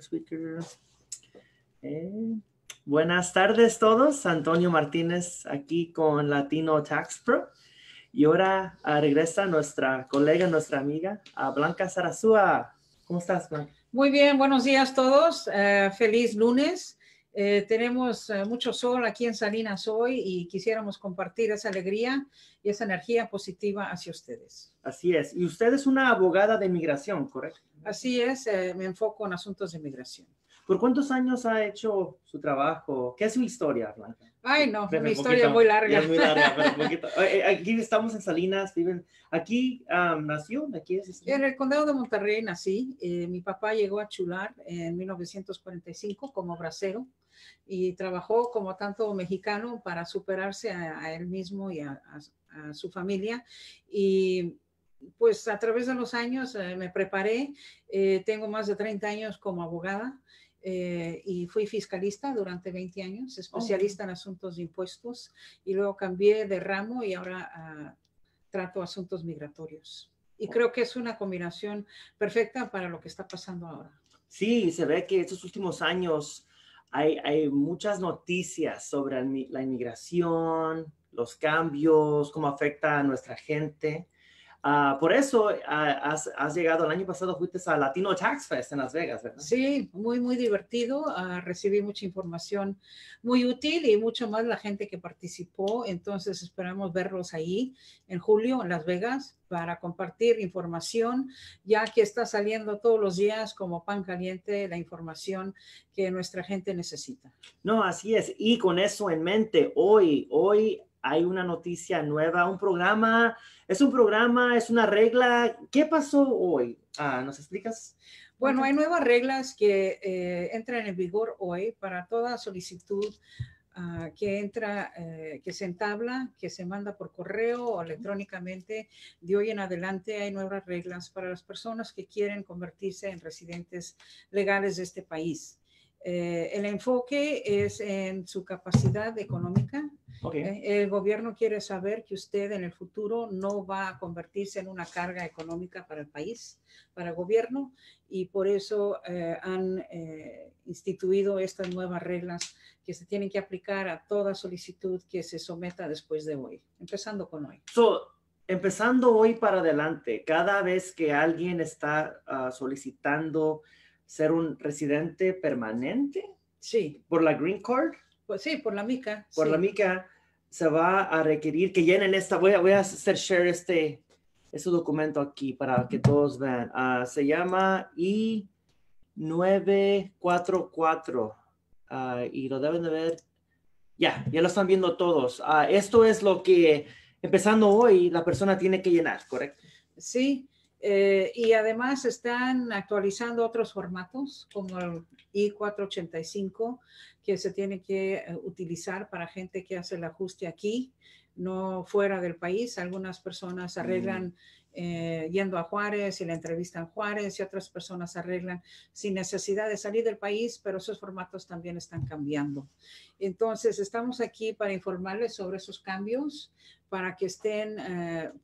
Speaker. Eh, Buenas tardes todos, Antonio Martínez aquí con Latino Tax Pro. Y ahora regresa nuestra colega, nuestra amiga, Blanca Sarazúa. ¿Cómo estás, Blanca? Muy bien, buenos días todos. Feliz lunes. Tenemos mucho sol aquí en Salinas hoy y quisiéramos compartir esa alegría y esa energía positiva hacia ustedes. Así es. Y usted es una abogada de inmigración, ¿correcto? Así es, me enfoco en asuntos de inmigración. ¿Por cuántos años ha hecho su trabajo? ¿Qué es su historia, Blanca? Ay, no, Espérame una un historia poquito. muy larga. Ya es muy larga, pero un poquito. Aquí estamos en Salinas, viven. Aquí nació, aquí es. En el condado de Monterrey nací. Mi papá llegó a Chular en 1945 como bracero y trabajó como tanto mexicano para superarse a él mismo y a su familia. Y pues a través de los años me preparé. Tengo más de 30 años como abogada. Y fui fiscalista durante 20 años, especialista en asuntos de impuestos, y luego cambié de ramo y ahora trato asuntos migratorios. Y creo que es una combinación perfecta para lo que está pasando ahora. Sí, se ve que estos últimos años hay muchas noticias sobre la inmigración, los cambios, cómo afecta a nuestra gente. Por eso has llegado, el año pasado fuiste a Latino Tax Fest en Las Vegas, ¿verdad? Sí, muy, muy divertido. Recibí mucha información muy útil y mucho más la gente que participó. Entonces esperamos verlos ahí en julio en Las Vegas para compartir información, ya que está saliendo todos los días como pan caliente la información que nuestra gente necesita. No, así es. Y con eso en mente, hoy hay una noticia nueva, un programa, es una regla. ¿Qué pasó hoy? ¿Nos explicas? Bueno, hay nuevas reglas que entran en vigor hoy para toda solicitud que entra, que se entabla, que se manda por correo o electrónicamente. De hoy en adelante hay nuevas reglas para las personas que quieren convertirse en residentes legales de este país. El enfoque es en su capacidad económica. Okay. El gobierno quiere saber que usted en el futuro no va a convertirse en una carga económica para el país, para el gobierno, y por eso han instituido estas nuevas reglas que se tienen que aplicar a toda solicitud que se someta después de hoy, empezando con hoy. Empezando hoy para adelante, cada vez que alguien está solicitando ser un residente permanente, sí, por la Green Card, pues sí, por la mica, por sí. la mica, se va a requerir que llenen esta. Voy a hacer share este documento aquí para que todos vean. Se llama I-944 y lo deben de ver. Ya lo están viendo todos. Esto es lo que, empezando hoy, la persona tiene que llenar, ¿correcto? Sí, y además están actualizando otros formatos como el I-485 que se tiene que utilizar para gente que hace el ajuste aquí, no fuera del país. Algunas personas arreglan yendo a Juárez y la entrevista en Juárez, y otras personas arreglan sin necesidad de salir del país, pero esos formatos también están cambiando. Entonces, estamos aquí para informarles sobre esos cambios, para que estén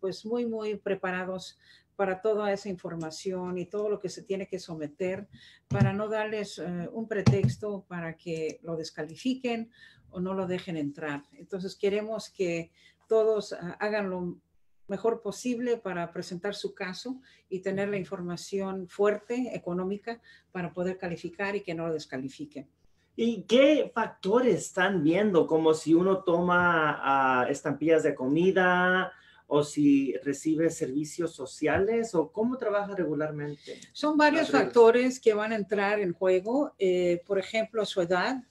pues muy, muy preparados para toda esa información y todo lo que se tiene que someter, para no darles un pretexto para que lo descalifiquen o no lo dejen entrar. Entonces queremos que todos hagan lo mejor posible para presentar su caso y tener la información fuerte, económica, para poder calificar y que no lo descalifiquen. ¿Y qué factores están viendo? Como si uno toma estampillas de comida o si recibe servicios sociales o cómo trabaja regularmente. Son varios factores que van a entrar en juego. Por ejemplo, su edad.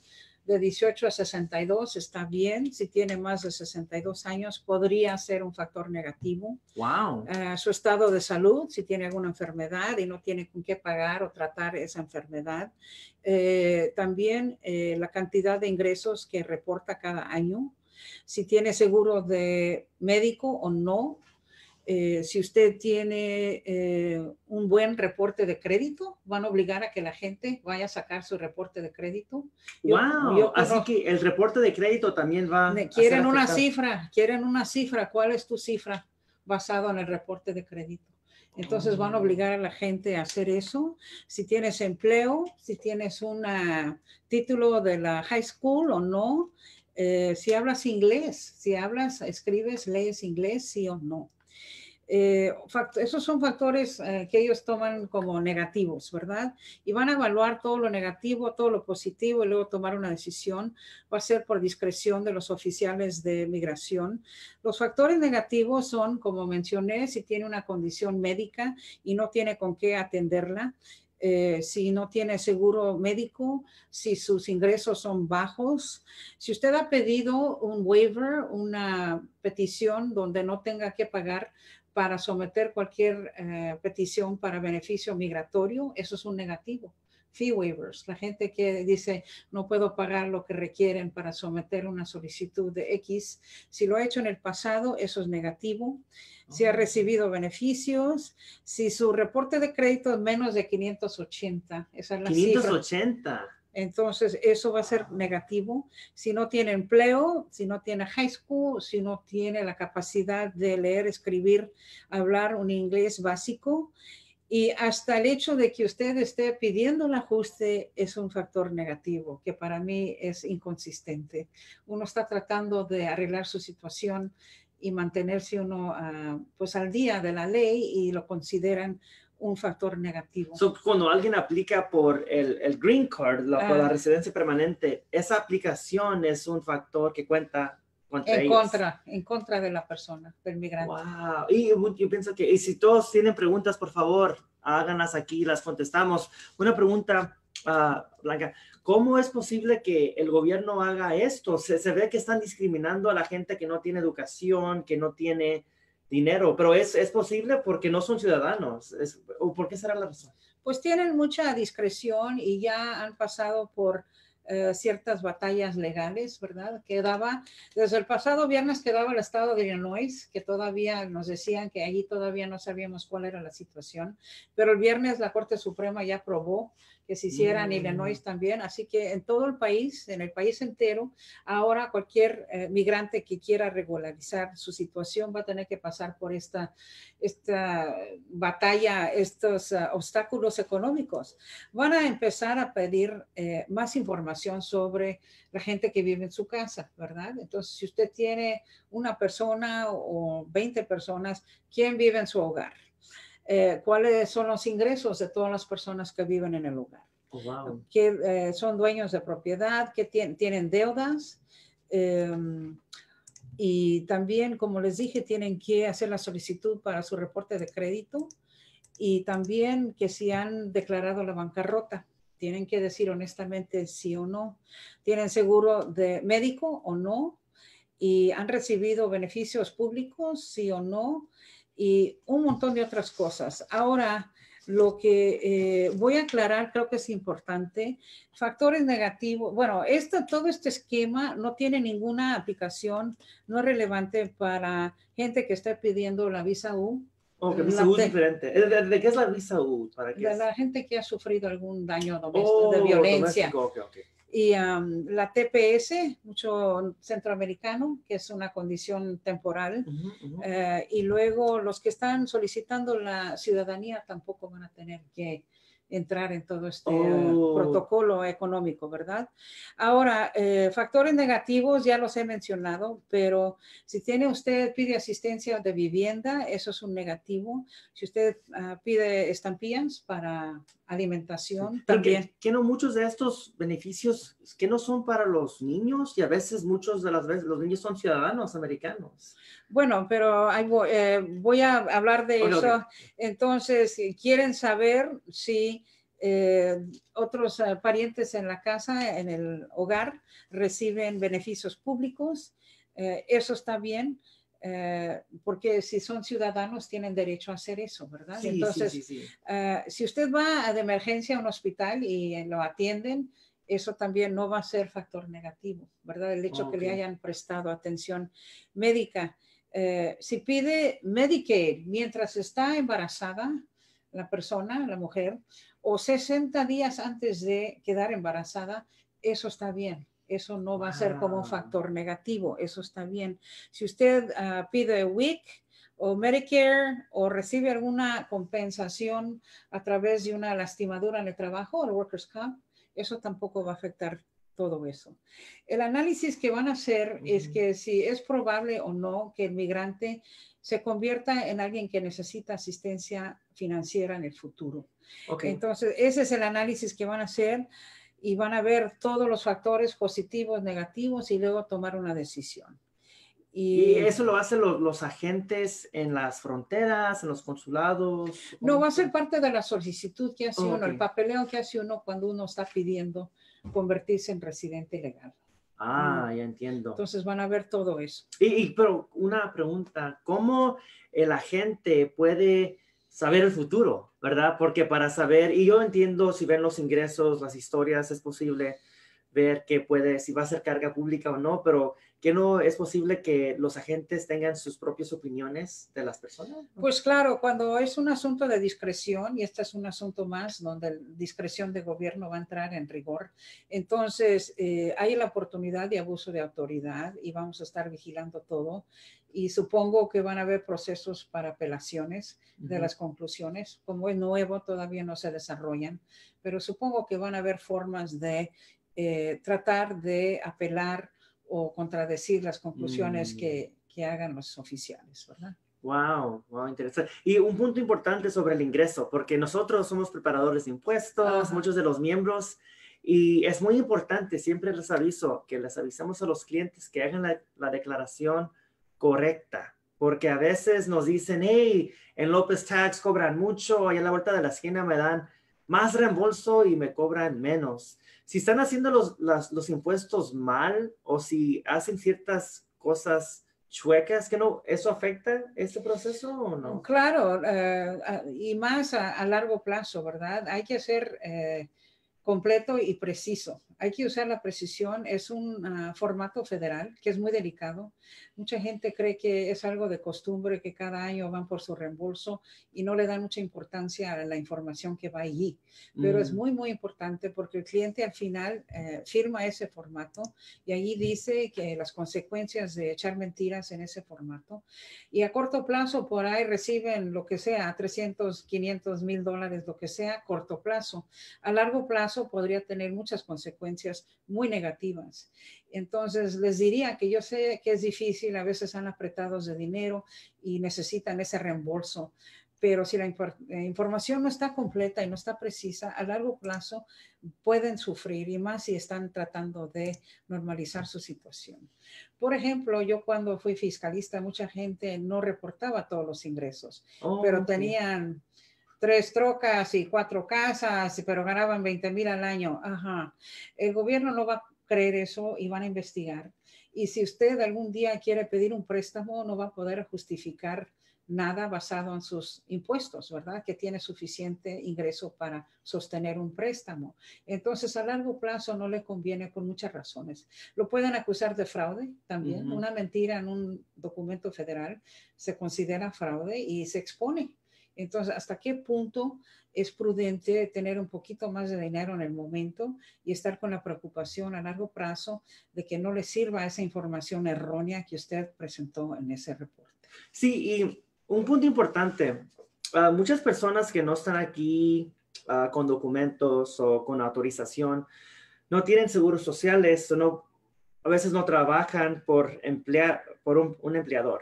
De 18 a 62 está bien. Si tiene más de 62 años, podría ser un factor negativo. Wow. Su estado de salud, si tiene alguna enfermedad y no tiene con qué pagar o tratar esa enfermedad. También la cantidad de ingresos que reporta cada año. Si tiene seguro de médico o no. Si usted tiene un buen reporte de crédito, van a obligar a que la gente vaya a sacar su reporte de crédito. Wow, así que el reporte de crédito también va a quieren una cifra. ¿Cuál es tu cifra basado en el reporte de crédito? Entonces van a obligar a la gente a hacer eso. Si tienes empleo, si tienes un título de la high school o no, si hablas inglés, si hablas, escribes, lees inglés, sí o no. Esos son factores que ellos toman como negativos, ¿verdad? Y van a evaluar todo lo negativo, todo lo positivo y luego tomar una decisión. Va a ser por discreción de los oficiales de migración. Los factores negativos son, como mencioné, si tiene una condición médica y no tiene con qué atenderla. Si no tiene seguro médico, si sus ingresos son bajos. Si usted ha pedido un waiver, una petición donde no tenga que pagar para someter cualquier petición para beneficio migratorio, eso es un negativo. Fee waivers, la gente que dice no puedo pagar lo que requieren para someter una solicitud de X, si lo ha hecho en el pasado, eso es negativo. Si ha recibido beneficios, si su reporte de crédito es menos de 580, esa es la 580. cifra. Entonces, eso va a ser negativo. Si no tiene empleo, si no tiene high school, si no tiene la capacidad de leer, escribir, hablar un inglés básico. Y hasta el hecho de que usted esté pidiendo el ajuste es un factor negativo, que para mí es inconsistente. Uno está tratando de arreglar su situación y mantenerse uno pues al día de la ley y lo consideran un factor negativo. Cuando alguien aplica por el Green Card, por la residencia permanente, esa aplicación es un factor que cuenta contra ellos. En contra de la persona, del migrante. Wow. Y yo pienso que, y si todos tienen preguntas, por favor, háganlas aquí, las contestamos. Una pregunta, Blanca, ¿cómo es posible que el gobierno haga esto? Se ve que están discriminando a la gente que no tiene educación, que no tiene dinero, pero es posible porque no son ciudadanos. ¿O por qué será la razón? Pues tienen mucha discreción y ya han pasado por ciertas batallas legales, ¿verdad? Desde el pasado viernes quedaba el estado de Illinois, que todavía nos decían que allí todavía no sabíamos cuál era la situación, pero el viernes la Corte Suprema ya aprobó que se hiciera en Illinois también, así que en todo el país, en el país entero, ahora cualquier migrante que quiera regularizar su situación va a tener que pasar por esta batalla, estos obstáculos económicos. Van a empezar a pedir más información sobre la gente que vive en su casa, ¿verdad? Entonces, si usted tiene una persona o 20 personas, ¿quién vive en su hogar? ¿Cuáles son los ingresos de todas las personas que viven en el hogar? Oh, wow. ¿Que son dueños de propiedad? ¿Que tienen deudas? Y también, como les dije, tienen que hacer la solicitud para su reporte de crédito y también que si han declarado la bancarrota. Tienen que decir honestamente sí o no. ¿Tienen seguro de médico o no? ¿Y han recibido beneficios públicos, sí o no? Y un montón de otras cosas. Ahora, lo que voy a aclarar, creo que es importante, factores negativos. Bueno, todo este esquema no tiene ninguna aplicación, no es relevante para gente que está pidiendo la visa U. Okay, visa U es diferente. ¿De qué es la visa U? ¿Para qué de es? La gente que ha sufrido algún daño doméstico, de violencia. Doméstico. Okay. Y la TPS, mucho centroamericano, que es una condición temporal. Y luego los que están solicitando la ciudadanía tampoco van a tener que entrar en todo este protocolo económico, ¿verdad? Ahora, factores negativos ya los he mencionado, pero si pide asistencia de vivienda, eso es un negativo. Si usted pide estampillas para alimentación, también. Que no muchos de estos beneficios que no son para los niños y a veces muchos de las veces los niños son ciudadanos americanos. Bueno, pero voy a hablar de eso. Okay. Entonces, quieren saber si otros parientes en la casa, en el hogar, reciben beneficios públicos. Eso está bien. Porque si son ciudadanos tienen derecho a hacer eso, ¿verdad? Sí, entonces, sí. Si usted va de emergencia a un hospital y lo atienden, eso también no va a ser factor negativo, ¿verdad? El hecho que le hayan prestado atención médica. Si pide Medicaid mientras está embarazada la persona, la mujer, o 60 días antes de quedar embarazada, eso está bien. Eso no va a ser como un factor negativo, eso está bien. Si usted pide WIC o Medicare o recibe alguna compensación a través de una lastimadura en el trabajo, el Workers' Comp, eso tampoco va a afectar todo eso. El análisis que van a hacer es que si es probable o no que el migrante se convierta en alguien que necesita asistencia financiera en el futuro. Okay. Entonces, ese es el análisis que van a hacer y van a ver todos los factores positivos, negativos y luego tomar una decisión. ¿Y eso lo hacen los agentes en las fronteras, en los consulados? No, va a ser parte de la solicitud que hace uno, okay. el papeleo que hace uno cuando uno está pidiendo convertirse en residente legal. Ya entiendo. Entonces van a ver todo eso. Pero una pregunta, ¿cómo el agente puede saber el futuro, verdad? Porque para saber, y yo entiendo si ven los ingresos, las historias, es posible ver que puede, si va a ser carga pública o no, pero que no es posible que los agentes tengan sus propias opiniones de las personas. Pues claro, cuando es un asunto de discreción, y este es un asunto más donde la discreción de gobierno va a entrar en rigor, entonces hay la oportunidad de abuso de autoridad y vamos a estar vigilando todo. Y supongo que van a haber procesos para apelaciones de las conclusiones. Como es nuevo, todavía no se desarrollan, pero supongo que van a haber formas de tratar de apelar o contradecir las conclusiones que hagan los oficiales, ¿verdad? Wow, interesante. Y un punto importante sobre el ingreso, porque nosotros somos preparadores de impuestos, muchos de los miembros, y es muy importante, siempre les aviso, que les avisemos a los clientes que hagan la declaración correcta, porque a veces nos dicen, hey, en López Tax cobran mucho, y a la vuelta de la esquina me dan más reembolso y me cobran menos. Si están haciendo los impuestos mal o si hacen ciertas cosas chuecas, que no, ¿eso afecta este proceso o no? Claro, y más a largo plazo, ¿verdad? Hay que ser completo y preciso. Hay que usar la precisión. Es un formato federal que es muy delicado. Mucha gente cree que es algo de costumbre, que cada año van por su reembolso y no le dan mucha importancia a la información que va allí. Pero es muy, muy importante porque el cliente al final firma ese formato y allí dice que las consecuencias de echar mentiras en ese formato. Y a corto plazo por ahí reciben lo que sea, 300, 500 mil dólares, lo que sea, corto plazo. A largo plazo podría tener muchas consecuencias muy negativas. Entonces, les diría que yo sé que es difícil, a veces están apretados de dinero y necesitan ese reembolso, pero si la información no está completa y no está precisa, a largo plazo pueden sufrir y más si están tratando de normalizar su situación. Por ejemplo, yo cuando fui fiscalista, mucha gente no reportaba todos los ingresos, pero tenían 3 trocas y 4 casas, pero ganaban 20,000 al año. Ajá. El gobierno no va a creer eso y van a investigar. Y si usted algún día quiere pedir un préstamo, no va a poder justificar nada basado en sus impuestos, ¿verdad? Que tiene suficiente ingreso para sostener un préstamo. Entonces, a largo plazo no le conviene por muchas razones. Lo pueden acusar de fraude también. Una mentira en un documento federal se considera fraude y se expone. Entonces, ¿hasta qué punto es prudente tener un poquito más de dinero en el momento y estar con la preocupación a largo plazo de que no le sirva esa información errónea que usted presentó en ese reporte? Sí, y un punto importante, muchas personas que no están aquí con documentos o con autorización no tienen seguros sociales o no, a veces no trabajan por un empleador.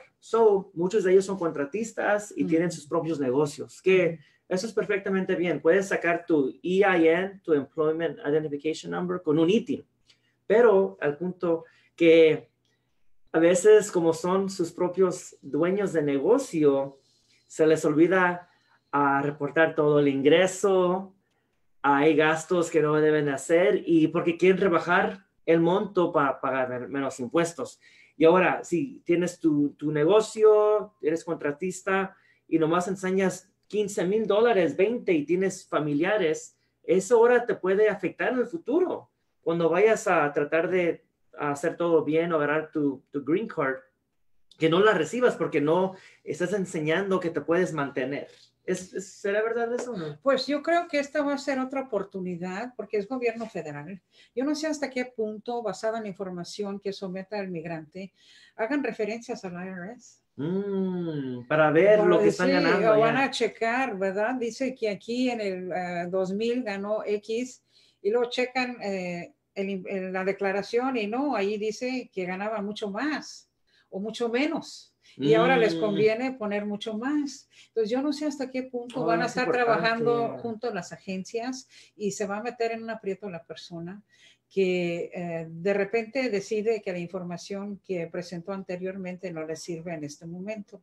Muchos de ellos son contratistas y tienen sus propios negocios, que eso es perfectamente bien. Puedes sacar tu EIN, tu Employment Identification Number, con un ITIN, pero al punto que a veces, como son sus propios dueños de negocio, se les olvida reportar todo el ingreso, hay gastos que no deben hacer y porque quieren rebajar el monto para pagar menos impuestos. Y ahora, si tienes tu negocio, eres contratista y nomás enseñas $15,000, 20 y tienes familiares, eso ahora te puede afectar en el futuro. Cuando vayas a tratar de hacer todo bien o agarrar tu green card, que no la recibas porque no estás enseñando que te puedes mantener. ¿Será verdad eso o no? Pues yo creo que esta va a ser otra oportunidad porque es gobierno federal. Yo no sé hasta qué punto, basada en la información que someta el migrante, hagan referencias al IRS. Para ver lo que están Sí, ganando o van allá. a checar, ¿verdad? Dice que aquí en el 2000 ganó X y luego checan la declaración y no, ahí dice que ganaba mucho más o mucho menos. Y ahora les Mm, conviene poner mucho más. Entonces yo no sé hasta qué punto oh, van a es estar importante. trabajando junto a las agencias y se va a meter en un aprieto la persona que de repente decide que la información que presentó anteriormente no le sirve en este momento.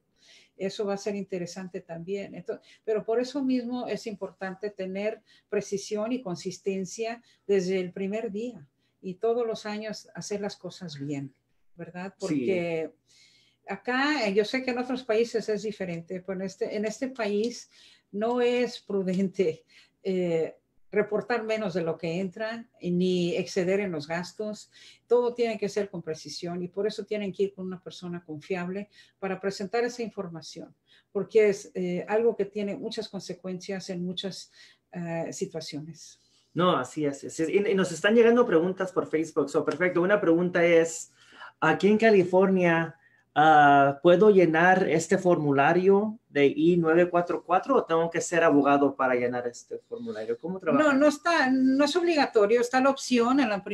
Eso va a ser interesante también. Entonces, pero por eso mismo es importante tener precisión y consistencia desde el primer día y todos los años hacer las cosas bien, ¿verdad? Sí. Porque acá, yo sé que en otros países es diferente, pero en este país no es prudente reportar menos de lo que entra ni exceder en los gastos. Todo tiene que ser con precisión y por eso tienen que ir con una persona confiable para presentar esa información, porque es algo que tiene muchas consecuencias en muchas situaciones. No, así es. Y nos están llegando preguntas por Facebook. So, perfecto. Una pregunta es, aquí en California, ¿puedo llenar este formulario de I-944 o tengo que ser abogado para llenar este formulario? ¿Cómo No, trabaja no eso? está, no es obligatorio, está la opción en la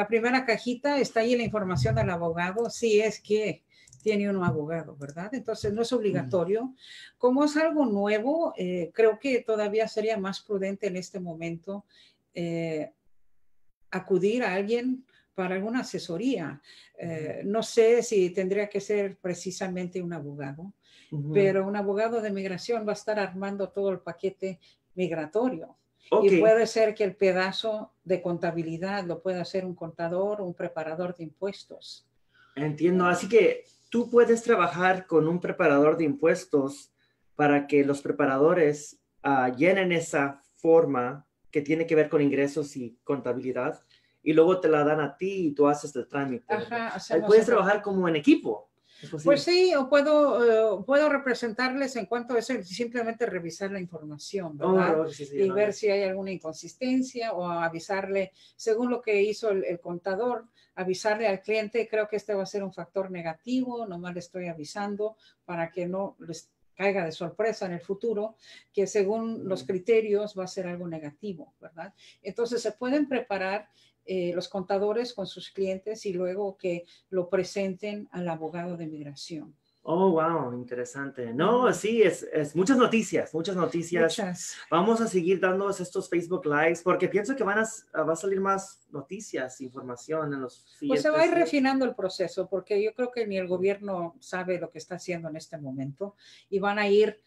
primera cajita, está ahí la información del abogado, si es que tiene un abogado, ¿verdad? Entonces no es Mm. obligatorio. Como es algo nuevo, creo que todavía sería más prudente en este momento eh, acudir a alguien para alguna asesoría. No sé si tendría que ser precisamente un abogado, Ujú. pero un abogado de migración va a estar armando todo el paquete migratorio. Y Ok, puede ser que el pedazo de contabilidad lo pueda hacer un contador o un preparador de impuestos. entiendo. Así que tú puedes trabajar con un preparador de impuestos para que los preparadores llenen esa forma que tiene que ver con ingresos y contabilidad y luego te la dan a ti y tú haces el trámite, ¿verdad? Ajá, Ahí hacemos puedes el... trabajar como en equipo. Es Pues posible. sí, o puedo representarles en cuanto a eso, simplemente revisar la información, Oh, ¿verdad? sí, sí, Y no, ver si hay alguna inconsistencia o avisarle, según lo que hizo el contador, avisarle al cliente, creo que este va a ser un factor negativo, nomás le estoy avisando para que no les caiga de sorpresa en el futuro, que según los criterios va a ser algo negativo, ¿verdad? Entonces se pueden preparar los contadores con sus clientes y luego que lo presenten al abogado de migración. Oh, wow, interesante. No, Ujú. sí, es muchas noticias, muchas noticias. Muchas. Vamos a seguir dando estos Facebook Lives porque pienso que va a salir más noticias, información en los Pues se va a ir siguientes días. refinando el proceso porque yo creo que ni el gobierno sabe lo que está haciendo en este momento y van a ir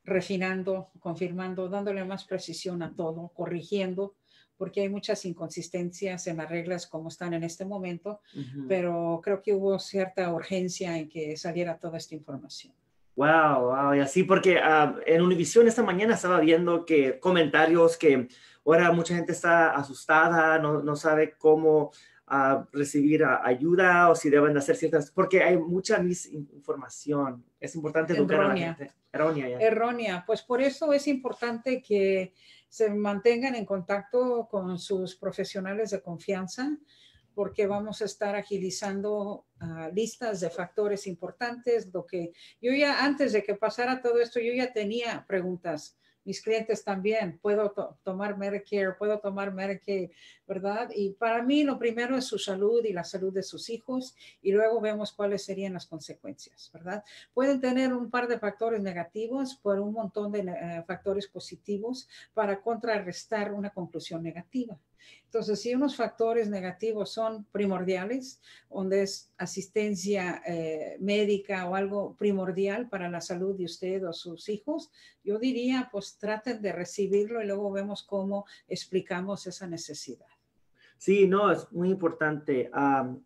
refinando, confirmando, dándole más precisión a todo, corrigiendo, porque hay muchas inconsistencias en las reglas como están en este momento, Ujú. pero creo que hubo cierta urgencia en que saliera toda esta información. Wow, wow, y así porque en Univision esta mañana estaba viendo que comentarios que ahora mucha gente está asustada, no sabe cómo recibir ayuda o si deben de hacer ciertas, porque hay mucha misinformación. Es importante educar a la Errónea. gente. Errónea ya. Errónea. Pues por eso es importante que se mantengan en contacto con sus profesionales de confianza, porque vamos a estar agilizando listas de factores importantes. Lo que yo ya, antes de que pasara todo esto, yo ya tenía preguntas. Mis clientes también, puedo tomar Medicare, puedo tomar Medicaid, ¿verdad? Y para mí lo primero es su salud y la salud de sus hijos y luego vemos cuáles serían las consecuencias, ¿verdad? Pueden tener un par de factores negativos por un montón de factores positivos para contrarrestar una conclusión negativa. Entonces, si unos factores negativos son primordiales, donde es asistencia médica o algo primordial para la salud de usted o sus hijos, yo diría, pues traten de recibirlo y luego vemos cómo explicamos esa necesidad. Sí, no, es muy importante.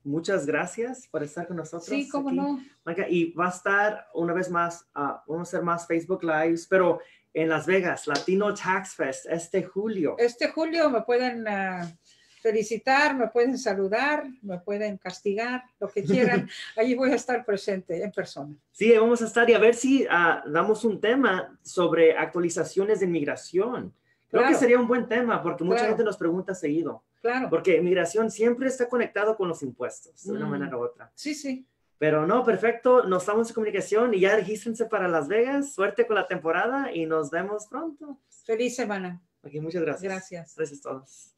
Muchas gracias por estar con Sí, nosotros cómo aquí, no. Blanca. Y va a estar una vez más, vamos a hacer más Facebook Lives, pero en Las Vegas, Latino Tax Fest, este julio. Este julio me pueden felicitar, me pueden saludar, me pueden castigar, lo que quieran. Allí voy a estar presente en persona. Sí, vamos a estar y a ver si damos un tema sobre actualizaciones de inmigración. Creo que Claro, sería un buen tema porque mucha gente claro, nos pregunta seguido, claro. porque inmigración siempre está conectado con los impuestos de una manera u otra. Sí, sí. Pero no, perfecto, nos estamos en comunicación y ya regístrense para Las Vegas. Suerte con la temporada y nos vemos pronto. Feliz semana. Ok, muchas gracias. Gracias. Gracias a todos.